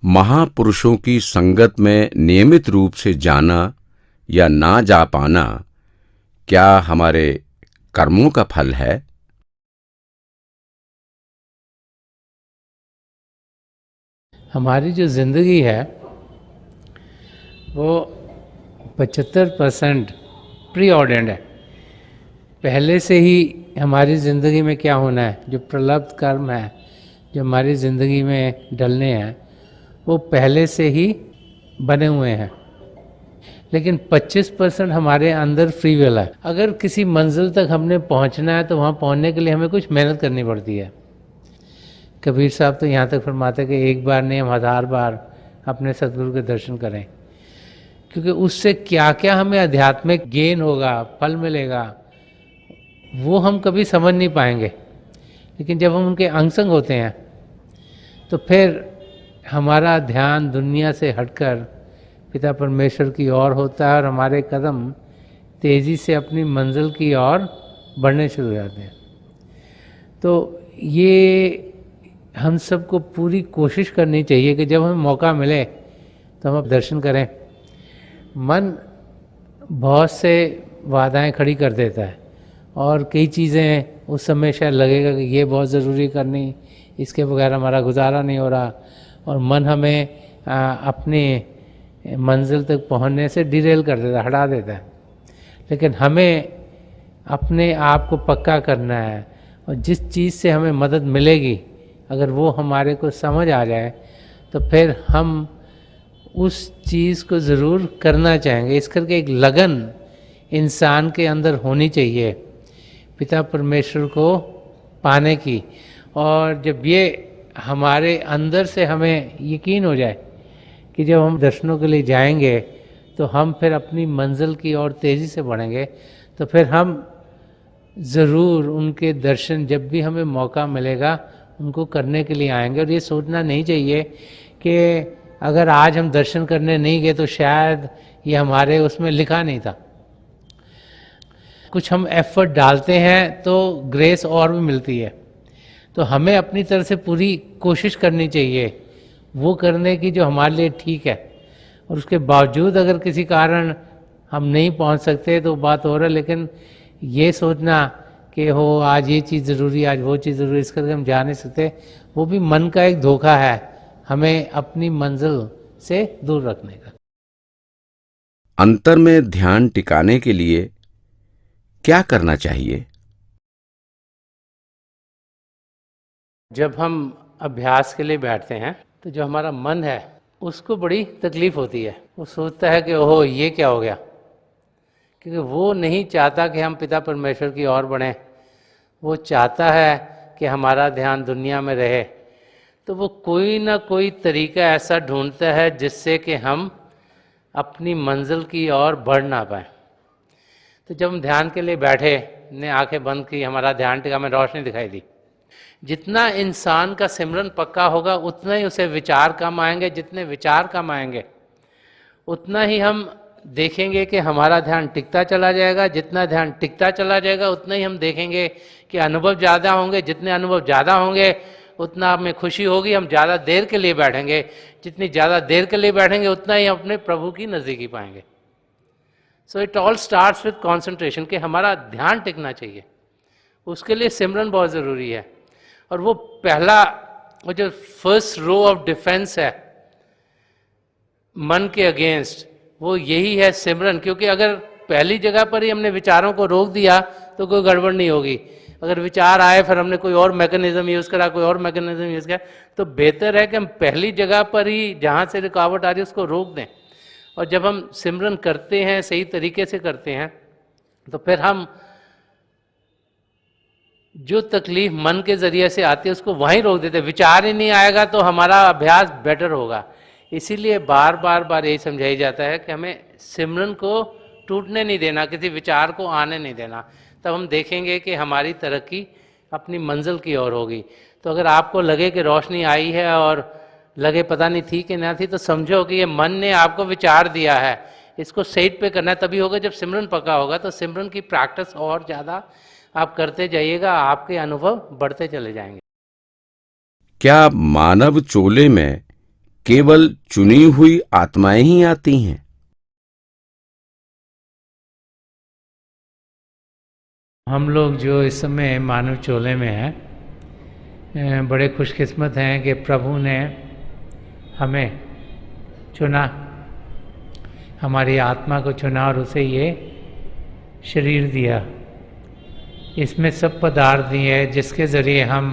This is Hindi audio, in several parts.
महापुरुषों की संगत में नियमित रूप से जाना या ना जा पाना क्या हमारे कर्मों का फल है? हमारी जो ज़िंदगी है वो 75% प्री ऑर्डेंड है। पहले से ही हमारी ज़िंदगी में क्या होना है, जो प्रलब्ध कर्म है, जो हमारी ज़िंदगी में डलने हैं, वो पहले से ही बने हुए हैं। लेकिन 25% हमारे अंदर फ्री विल है। अगर किसी मंजिल तक हमने पहुंचना है तो वहाँ पहुंचने के लिए हमें कुछ मेहनत करनी पड़ती है। कबीर साहब तो यहाँ तक फरमाते कि एक बार नहीं, हम 1000 बार अपने सदगुरु के दर्शन करें, क्योंकि उससे क्या क्या हमें आध्यात्मिक गेन होगा, फल मिलेगा, वो हम कभी समझ नहीं पाएंगे। लेकिन जब हम उनके अंग संग होते हैं तो फिर हमारा ध्यान दुनिया से हटकर पिता परमेश्वर की ओर होता है और हमारे कदम तेज़ी से अपनी मंजिल की ओर बढ़ने शुरू हो जाते हैं। तो ये हम सबको पूरी कोशिश करनी चाहिए कि जब हमें मौका मिले तो हम दर्शन करें। मन बहुत से बाधाएं खड़ी कर देता है और कई चीज़ें उस समय शायद लगेगा कि ये बहुत ज़रूरी करनी, इसके बगैर हमारा गुजारा नहीं हो रहा, और मन हमें अपनी मंजिल तक पहुंचने से डिरेल कर देता है, हटा देता है। लेकिन हमें अपने आप को पक्का करना है, और जिस चीज़ से हमें मदद मिलेगी अगर वो हमारे को समझ आ जाए तो फिर हम उस चीज़ को ज़रूर करना चाहेंगे। इस करके एक लगन इंसान के अंदर होनी चाहिए पिता परमेश्वर को पाने की। और जब ये हमारे अंदर से हमें यकीन हो जाए कि जब हम दर्शनों के लिए जाएंगे तो हम फिर अपनी मंजिल की ओर तेज़ी से बढ़ेंगे, तो फिर हम ज़रूर उनके दर्शन जब भी हमें मौका मिलेगा उनको करने के लिए आएंगे। और ये सोचना नहीं चाहिए कि अगर आज हम दर्शन करने नहीं गए तो शायद ये हमारे उसमें लिखा नहीं था। कुछ हम एफर्ट डालते हैं तो ग्रेस और भी मिलती है। तो हमें अपनी तरफ से पूरी कोशिश करनी चाहिए वो करने की जो हमारे लिए ठीक है, और उसके बावजूद अगर किसी कारण हम नहीं पहुंच सकते तो बात हो रहा है। लेकिन ये सोचना कि हो आज ये चीज़ ज़रूरी, आज वो चीज़ ज़रूरी, इस करके हम जा नहीं सकते, वो भी मन का एक धोखा है हमें अपनी मंजिल से दूर रखने का। अंतर में ध्यान टिकाने के लिए क्या करना चाहिए? जब हम अभ्यास के लिए बैठते हैं तो जो हमारा मन है उसको बड़ी तकलीफ होती है। वो सोचता है कि ओहो ये क्या हो गया, क्योंकि वो नहीं चाहता कि हम पिता परमेश्वर की ओर बढ़ें, वो चाहता है कि हमारा ध्यान दुनिया में रहे। तो वो कोई ना कोई तरीका ऐसा ढूंढता है जिससे कि हम अपनी मंजिल की ओर बढ़ ना पाए। तो जब हम ध्यान के लिए बैठे, ने आंखें बंद की, हमारा ध्यान टिका, में रोशनी दिखाई दी। जितना इंसान का सिमरन पक्का होगा उतना ही उसे विचार कम आएंगे, जितने विचार कम आएंगे उतना ही हम देखेंगे कि हमारा ध्यान टिकता चला जाएगा। जितना ध्यान टिकता चला जाएगा उतना ही हम देखेंगे कि अनुभव ज़्यादा होंगे। जितने अनुभव ज़्यादा होंगे उतना हमें खुशी होगी, हम ज़्यादा देर के लिए बैठेंगे। जितनी ज़्यादा देर के लिए बैठेंगे उतना ही अपने प्रभु की नज़दीकी पाएंगे। So it all starts with concentration, कि हमारा ध्यान टिकना चाहिए। उसके लिए सिमरन बहुत ज़रूरी है। और वो पहला, वो जो फर्स्ट रो ऑफ डिफेंस है मन के अगेंस्ट, वो यही है सिमरन। क्योंकि अगर पहली जगह पर ही हमने विचारों को रोक दिया तो कोई गड़बड़ नहीं होगी। अगर विचार आए फिर हमने कोई और मैकेनिज्म यूज़ करा, कोई और मैकेनिज्म यूज़ किया, तो बेहतर है कि हम पहली जगह पर ही जहाँ से रुकावट आ रही है उसको रोक दें। और जब हम सिमरन करते हैं, सही तरीके से करते हैं, तो फिर हम जो तकलीफ मन के ज़रिए से आती है उसको वहीं रोक देते हैं। विचार ही नहीं आएगा तो हमारा अभ्यास बेटर होगा। इसीलिए बार बार यही समझाया जाता है कि हमें सिमरन को टूटने नहीं देना, किसी विचार को आने नहीं देना। तब हम देखेंगे कि हमारी तरक्की अपनी मंजिल की ओर होगी। तो अगर आपको लगे कि रोशनी आई है और लगे पता नहीं थी कि ना थी, तो समझो कि ये मन ने आपको विचार दिया है, इसको सेट पे करना है। तभी होगा जब सिमरन पक्का होगा। तो सिमरन की प्रैक्टिस और ज़्यादा आप करते जाइएगा, आपके अनुभव बढ़ते चले जाएंगे। क्या मानव चोले में केवल चुनी हुई आत्माएं ही आती हैं? हम लोग जो इस समय मानव चोले में हैं, बड़े खुशकिस्मत हैं कि प्रभु ने हमें चुना, हमारी आत्मा को चुना और उसे ये शरीर दिया। इसमें सब पदार्थ दिए हैं जिसके ज़रिए हम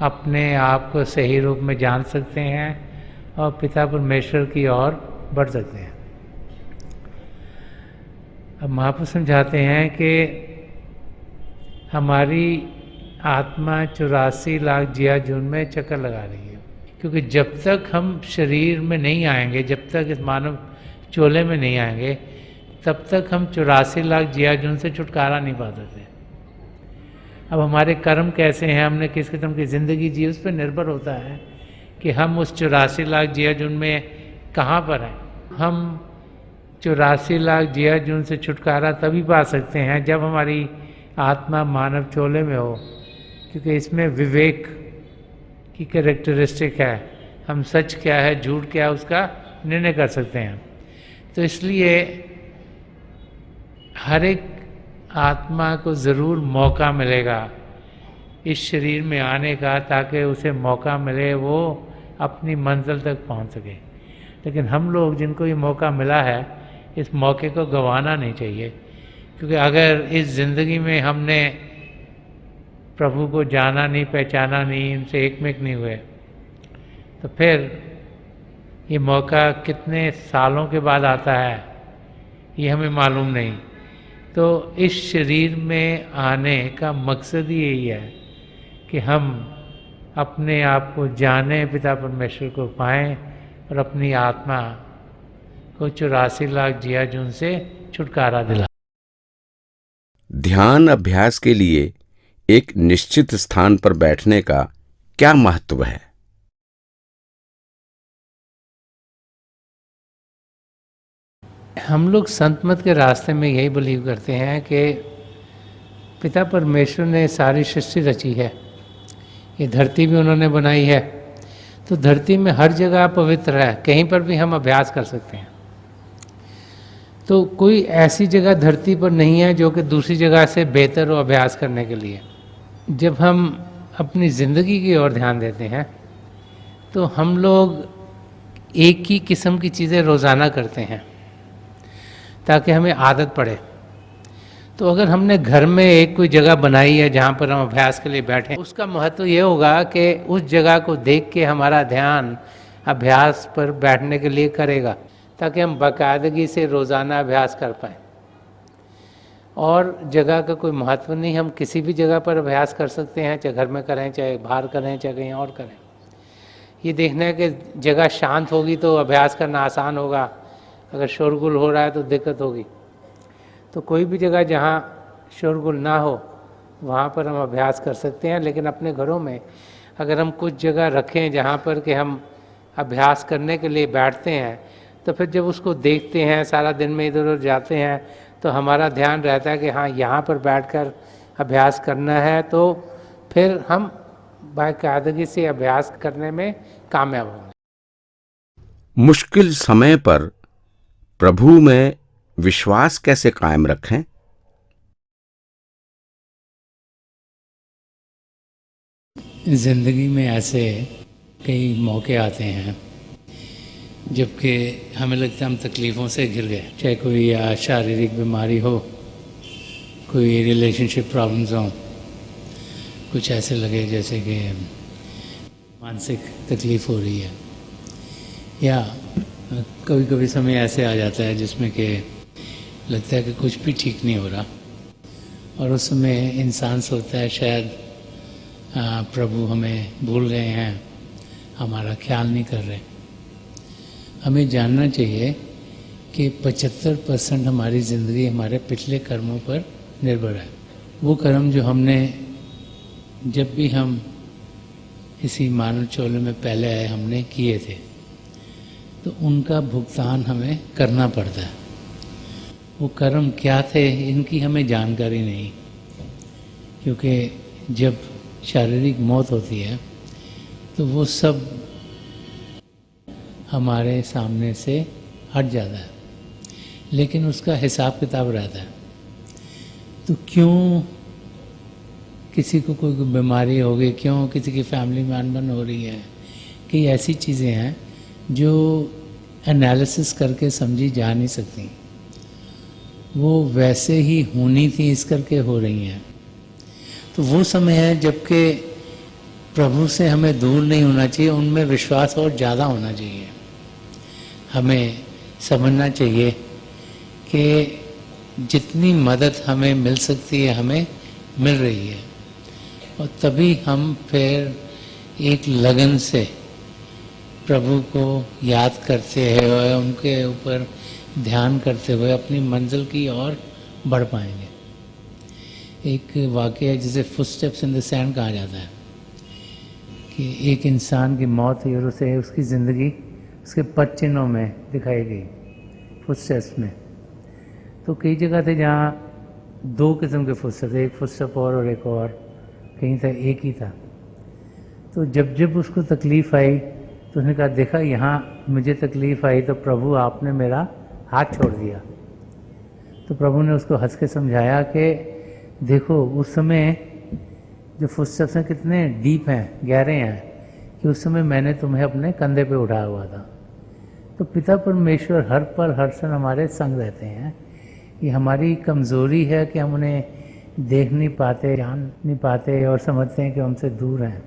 अपने आप को सही रूप में जान सकते हैं और पिता परमेश्वर की ओर बढ़ सकते हैं। अब महापुरुष समझाते हैं कि हमारी आत्मा 84 लाख जिया जून में चक्कर लगा रही है, क्योंकि जब तक हम शरीर में नहीं आएंगे, जब तक इस मानव चोले में नहीं आएंगे, तब तक हम 84 लाख जिया जून से छुटकारा नहीं पा सकते। अब हमारे कर्म कैसे हैं, हमने किस किस्म की ज़िंदगी जी, उस पर निर्भर होता है कि हम उस 84 लाख जिया जून में कहाँ पर हैं। हम 84 लाख जिया जून से छुटकारा तभी पा सकते हैं जब हमारी आत्मा मानव चोले में हो, क्योंकि इसमें विवेक की कैरेक्टरिस्टिक है। हम सच क्या है, झूठ क्या है, उसका निर्णय कर सकते हैं। तो इसलिए हर एक आत्मा को ज़रूर मौका मिलेगा इस शरीर में आने का, ताकि उसे मौका मिले वो अपनी मंजिल तक पहुंच सके। लेकिन हम लोग जिनको ये मौका मिला है, इस मौके को गंवाना नहीं चाहिए, क्योंकि अगर इस ज़िंदगी में हमने प्रभु को जाना नहीं, पहचाना नहीं, उनसे एकमिक नहीं हुए, तो फिर ये मौका कितने सालों के बाद आता है ये हमें मालूम नहीं। तो इस शरीर में आने का मकसद ही यही है कि हम अपने आप को जानें, पिता परमेश्वर को पाएं और अपनी आत्मा को 84 लाख जिया जून से छुटकारा दिला। ध्यान अभ्यास के लिए एक निश्चित स्थान पर बैठने का क्या महत्व है? हम लोग संत मत के रास्ते में यही बिलीव करते हैं कि पिता परमेश्वर ने सारी सृष्टि रची है, ये धरती भी उन्होंने बनाई है, तो धरती में हर जगह पवित्र है, कहीं पर भी हम अभ्यास कर सकते हैं। तो कोई ऐसी जगह धरती पर नहीं है जो कि दूसरी जगह से बेहतर हो अभ्यास करने के लिए। जब हम अपनी ज़िंदगी की ओर ध्यान देते हैं तो हम लोग एक ही किस्म की चीज़ें रोज़ाना करते हैं ताकि हमें आदत पड़े। तो अगर हमने घर में एक कोई जगह बनाई है जहाँ पर हम अभ्यास के लिए बैठे, उसका महत्व ये होगा कि उस जगह को देख के हमारा ध्यान अभ्यास पर बैठने के लिए करेगा, ताकि हम बाकायदगी से रोज़ाना अभ्यास कर पाएँ। और जगह का कोई महत्व नहीं, हम किसी भी जगह पर अभ्यास कर सकते हैं, चाहे घर में करें, चाहे बाहर करें, चाहे कहीं और करें। ये देखना है कि जगह शांत होगी तो अभ्यास करना आसान होगा, अगर शोरगुल हो रहा है तो दिक्कत होगी। तो कोई भी जगह जहाँ शोरगुल ना हो वहाँ पर हम अभ्यास कर सकते हैं। लेकिन अपने घरों में अगर हम कुछ जगह रखें जहाँ पर कि हम अभ्यास करने के लिए बैठते हैं, तो फिर जब उसको देखते हैं, सारा दिन में इधर उधर जाते हैं, तो हमारा ध्यान रहता है कि हाँ यहाँ पर बैठकर अभ्यास करना है, तो फिर हम बाकायदगी से अभ्यास करने में कामयाब होंगे। मुश्किल समय पर प्रभु में विश्वास कैसे कायम रखें? ज़िंदगी में ऐसे कई मौके आते हैं जबकि हमें लगता है हम तकलीफ़ों से घिर गए, चाहे कोई या शारीरिक बीमारी हो, कोई रिलेशनशिप प्रॉब्लम्स हों, कुछ ऐसे लगे जैसे कि मानसिक तकलीफ़ हो रही है, या कभी कभी समय ऐसे आ जाता है जिसमें कि लगता है कि कुछ भी ठीक नहीं हो रहा, और उस समय इंसान सोचता है शायद प्रभु हमें भूल गए हैं, हमारा ख्याल नहीं कर रहे। हमें जानना चाहिए कि 75% हमारी ज़िंदगी हमारे पिछले कर्मों पर निर्भर है। वो कर्म जो हमने, जब भी हम इसी मानव चोले में पहले आए, हमने किए थे, तो उनका भुगतान हमें करना पड़ता है। वो कर्म क्या थे इनकी हमें जानकारी नहीं, क्योंकि जब शारीरिक मौत होती है तो वो सब हमारे सामने से हट जाता है, लेकिन उसका हिसाब किताब रहता है। तो क्यों किसी को कोई बीमारी हो गई, क्यों किसी की फैमिली में अनबन हो रही है, कई ऐसी चीज़ें हैं जो एनालिसिस करके समझी जा नहीं सकती, वो वैसे ही होनी थी इस करके हो रही हैं। तो वो समय है जबकि प्रभु से हमें दूर नहीं होना चाहिए, उनमें विश्वास और ज़्यादा होना चाहिए। हमें समझना चाहिए कि जितनी मदद हमें मिल सकती है हमें मिल रही है, और तभी हम फिर एक लगन से प्रभु को याद करते हैं और उनके ऊपर ध्यान करते हुए अपनी मंजिल की ओर बढ़ पाएंगे। एक वाक़या है जिसे फुटस्टेप्स इन द सैंड कहा जाता है, कि एक इंसान की मौत हुई और उसे उसकी ज़िंदगी उसके पद चिन्हों में दिखाई गई, फुटस्टेप्स में। तो कई जगह थे जहाँ दो किस्म के फुटस्टेप, एक फुटस्टेप और एक और, कहीं था एक ही था। तो जब जब उसको तकलीफ़ आई तो उसने कहा, देखा यहाँ मुझे तकलीफ़ आई तो प्रभु आपने मेरा हाथ छोड़ दिया। तो प्रभु ने उसको हंस के समझाया कि देखो उस समय जो फुटस्टेप्स हैं कितने डीप हैं, गहरे हैं, कि उस समय मैंने तुम्हें अपने कंधे पे उठाया हुआ था। तो पिता परमेश्वर हर पल हर क्षण हमारे संग रहते हैं। ये हमारी कमज़ोरी है कि हम उन्हें देख नहीं पाते, जान नहीं पाते और समझते हैं कि हमसे दूर हैं।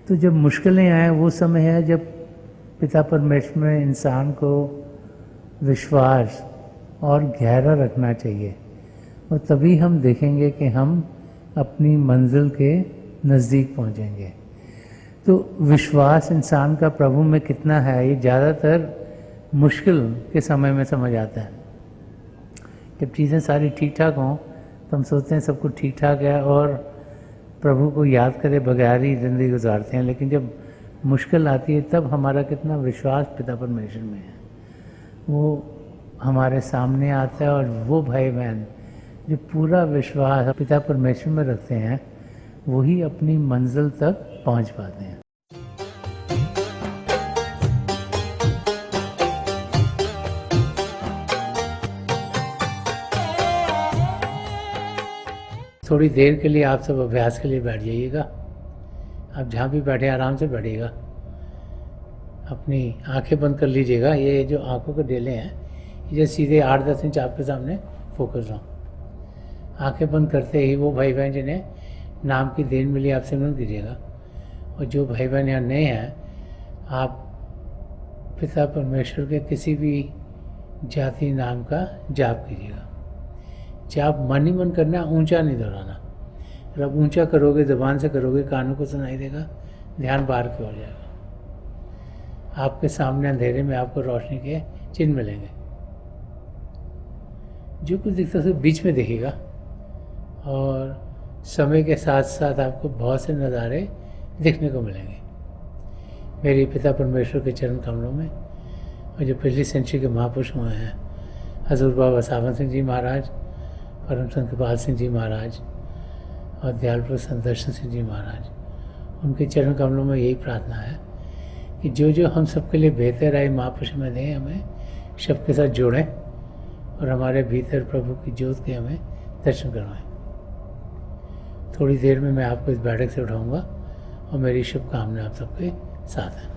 तो जब मुश्किलें आए वो समय है जब पिता परमेश्वर में इंसान को विश्वास और गहरा रखना चाहिए, और तभी हम देखेंगे कि हम अपनी मंजिल के नज़दीक पहुंचेंगे। तो विश्वास इंसान का प्रभु में कितना है, ये ज़्यादातर मुश्किल के समय में समझ आता है। जब चीज़ें सारी ठीक ठाक हों तो हम सोचते हैं सब कुछ ठीक ठाक है और प्रभु को याद करे बगैर ही ज़िंदगी गुजारते हैं, लेकिन जब मुश्किल आती है तब हमारा कितना विश्वास पिता परमेश्वर में है वो हमारे सामने आता है। और वो भाई बहन जो पूरा विश्वास पिता परमेश्वर में रखते हैं वही अपनी मंजिल तक पहुंच पाते हैं। थोड़ी देर के लिए आप सब अभ्यास के लिए बैठ जाइएगा। आप जहाँ भी बैठे आराम से बैठिएगा, अपनी आंखें बंद कर लीजिएगा। ये जो आंखों के डेले हैं ये सीधे 8-10 इंच आपके सामने फोकस हो। आंखें बंद करते ही वो भाई बहन जिन्हें नाम की देन मिली आप सिमरन कीजिएगा, और जो भाई बहन यहाँ नए हैं आप पिता परमेश्वर के किसी भी जाति नाम का जाप कीजिएगा। जाप मन ही मन करना, ऊंचा नहीं दोहराना। अगर आप ऊंचा करोगे, ज़बान से करोगे, कानों को सुनाई देगा, ध्यान बाहर की ओर जाएगा। आपके सामने अंधेरे में आपको रोशनी के चिन्ह मिलेंगे। जो कुछ दिखता है उसे बीच में देखिएगा, और समय के साथ साथ आपको बहुत से नज़ारे दिखने को मिलेंगे। मेरे पिता परमेश्वर के चरण कमलों में और जो पिछली सेंचुरी के महापुरुष हुए हैं, हजूर बाबा सावन सिंह जी महाराज, परम संत कृपाल सिंह जी महाराज और दयालपुर संत दर्शन सिंह जी महाराज, उनके चरण कमलों में यही प्रार्थना है कि जो जो हम सबके लिए बेहतर आए महापुरुष में दें, हमें सबके साथ जोड़ें और हमारे भीतर प्रभु की ज्योत के हमें दर्शन करवाएं। थोड़ी देर में मैं आपको इस बैठक से उठाऊंगा और मेरी शुभकामनाएं आप सबके साथ हैं।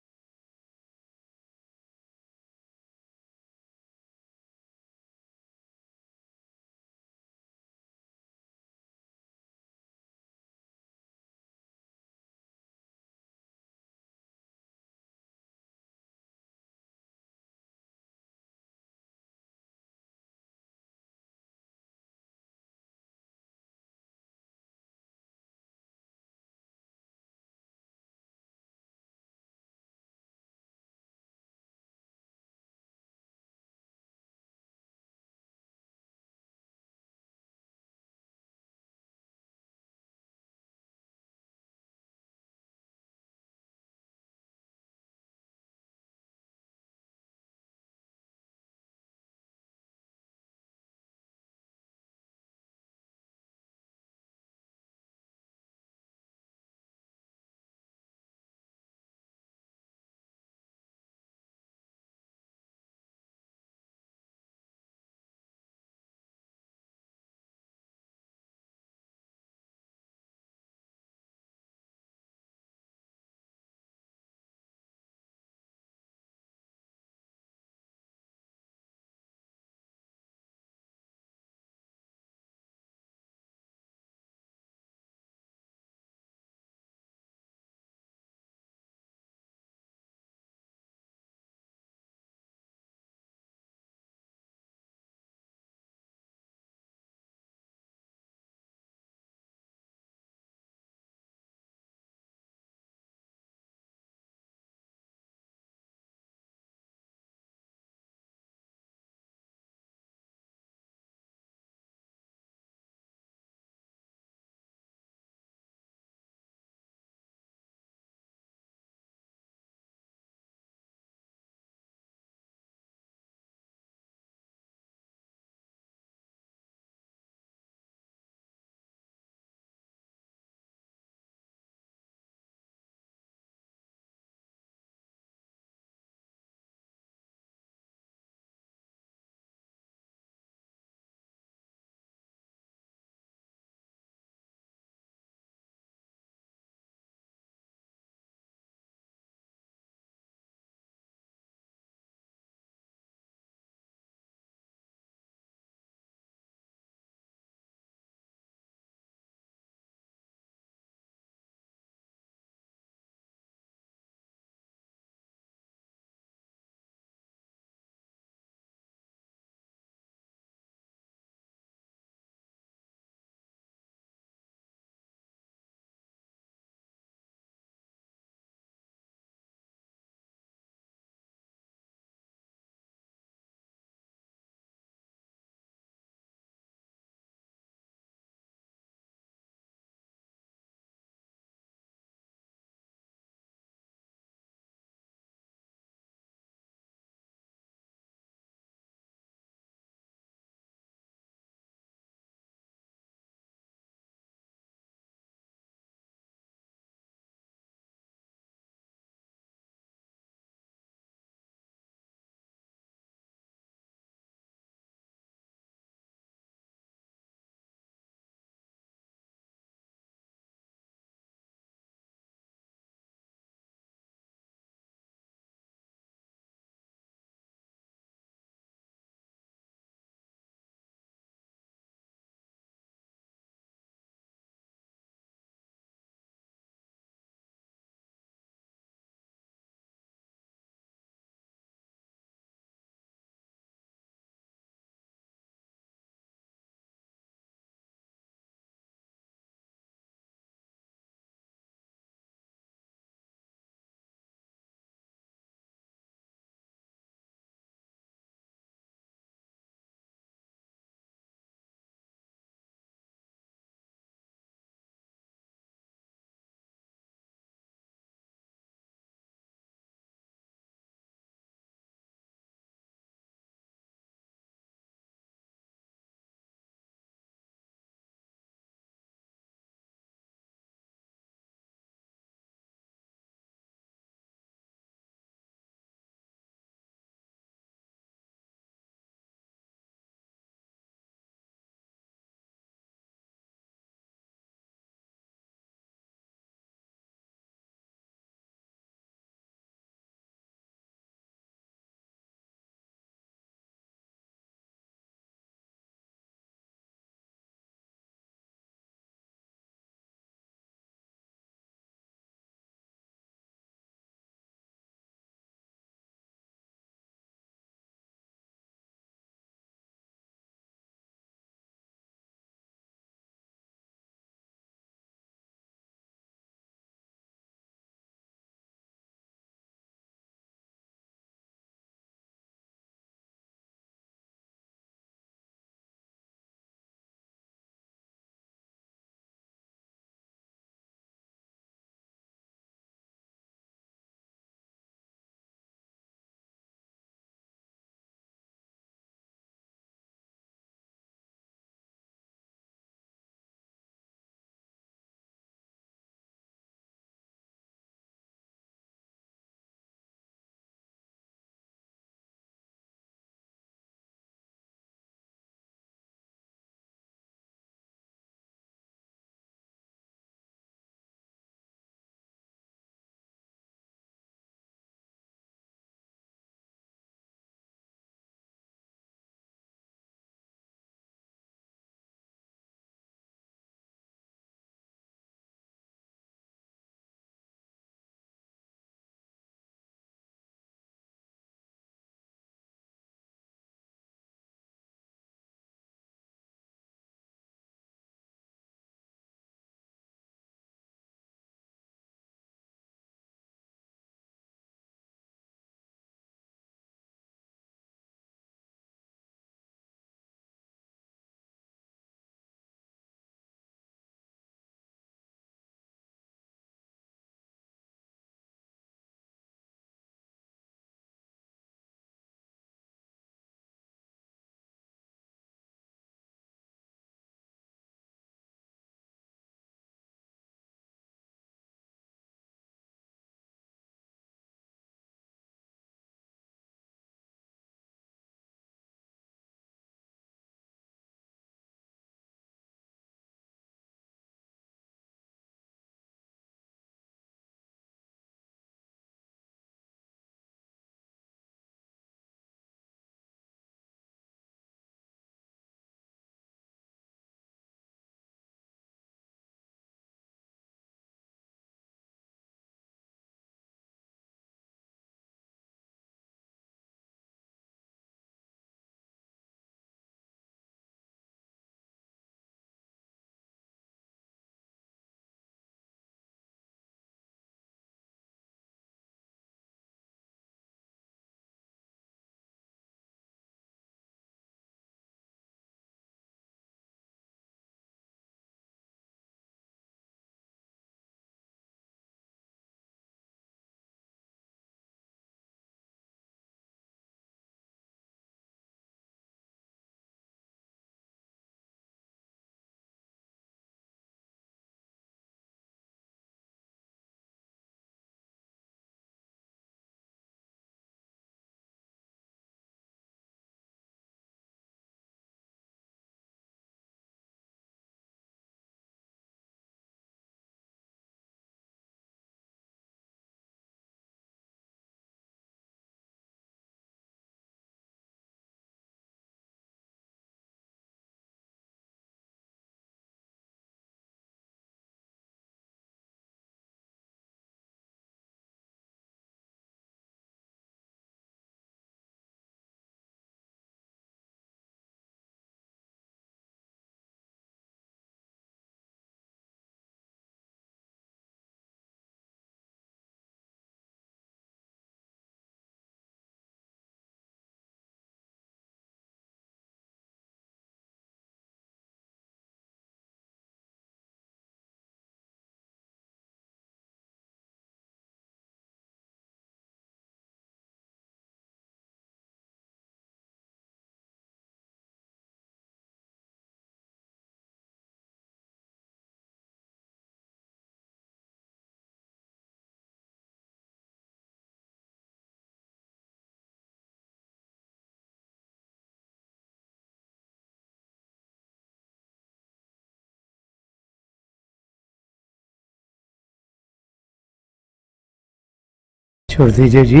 छोड़ दीजिए जी,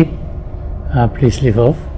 आप प्लीज लिव ऑफ।